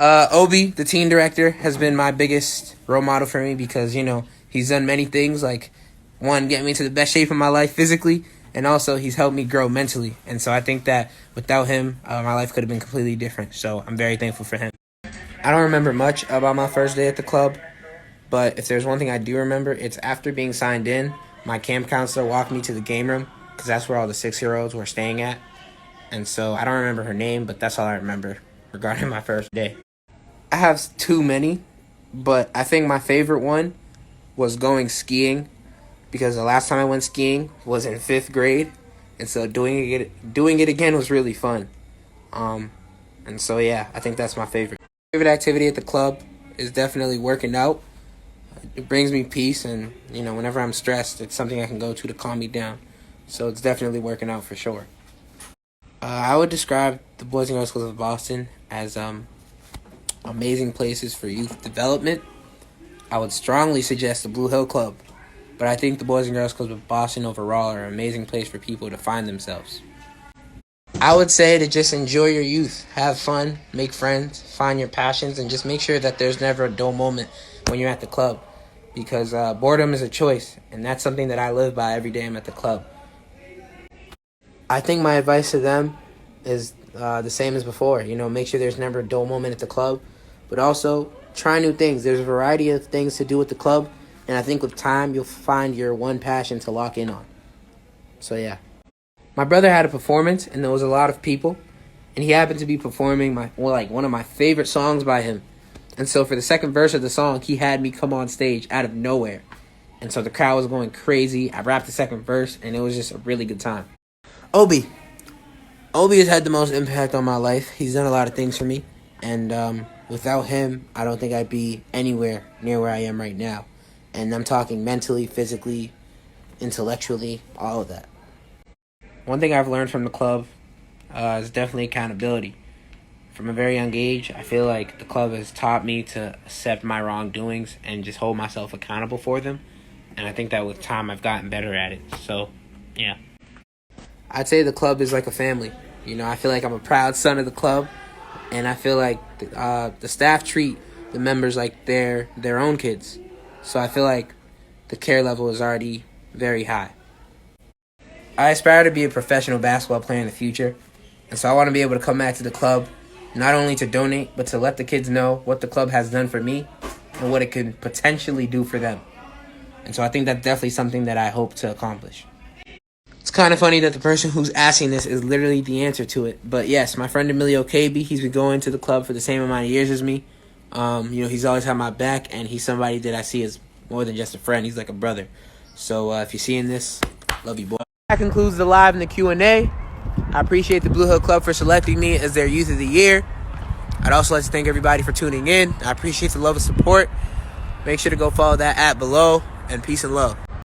Obi, the team director, has been my biggest role model for me because, he's done many things, like, one, get me to the best shape of my life physically, and also he's helped me grow mentally. And so I think that without him, my life could have been completely different. So I'm very thankful for him. I don't remember much about my first day at the club, but if there's one thing I do remember, it's after being signed in, my camp counselor walked me to the game room because that's where all the 6-year-olds were staying at. And so I don't remember her name, but that's all I remember regarding my first day. I have too many, but I think my favorite one was going skiing because the last time I went skiing was in 5th grade, and so doing it again was really fun. And so yeah, I think that's my favorite. Favorite activity at the club is definitely working out. It brings me peace, and whenever I'm stressed, it's something I can go to calm me down. So it's definitely working out for sure. I would describe the Boys and Girls Clubs of Boston as amazing places for youth development. I would strongly suggest the Blue Hill Club, but I think the Boys and Girls Clubs of Boston overall are an amazing place for people to find themselves. I would say to just enjoy your youth, have fun, make friends, find your passions, and just make sure that there's never a dull moment when you're at the club, because boredom is a choice, and that's something that I live by every day I'm at the club. I think my advice to them is the same as before. Make sure there's never a dull moment at the club, but also try new things. There's a variety of things to do at the club, and I think with time you'll find your one passion to lock in on. So yeah. My brother had a performance, and there was a lot of people, and he happened to be performing one of my favorite songs by him. And so for the second verse of the song, he had me come on stage out of nowhere. And so the crowd was going crazy. I rapped the second verse, and it was just a really good time. Obi has had the most impact on my life. He's done a lot of things for me, and without him, I don't think I'd be anywhere near where I am right now. And I'm talking mentally, physically, intellectually, all of that. One thing I've learned from the club is definitely accountability. From a very young age, I feel like the club has taught me to accept my wrongdoings and just hold myself accountable for them. And I think that with time, I've gotten better at it. So, yeah. I'd say the club is like a family. I feel like I'm a proud son of the club, and I feel like the staff treat the members like they're their own kids. So I feel like the care level is already very high. I aspire to be a professional basketball player in the future, and so I want to be able to come back to the club, not only to donate, but to let the kids know what the club has done for me and what it can potentially do for them. And so I think that's definitely something that I hope to accomplish. It's kind of funny that the person who's asking this is literally the answer to it. But yes, my friend Emilio KB, he's been going to the club for the same amount of years as me. He's always had my back, and he's somebody that I see as more than just a friend. He's like a brother. So if you're seeing this, love you, boy. That concludes the live and the Q&A. I appreciate the Blue Hill Club for selecting me as their Youth of the Year. I'd also like to thank everybody for tuning in. I appreciate the love and support. Make sure to go follow that below, and peace and love.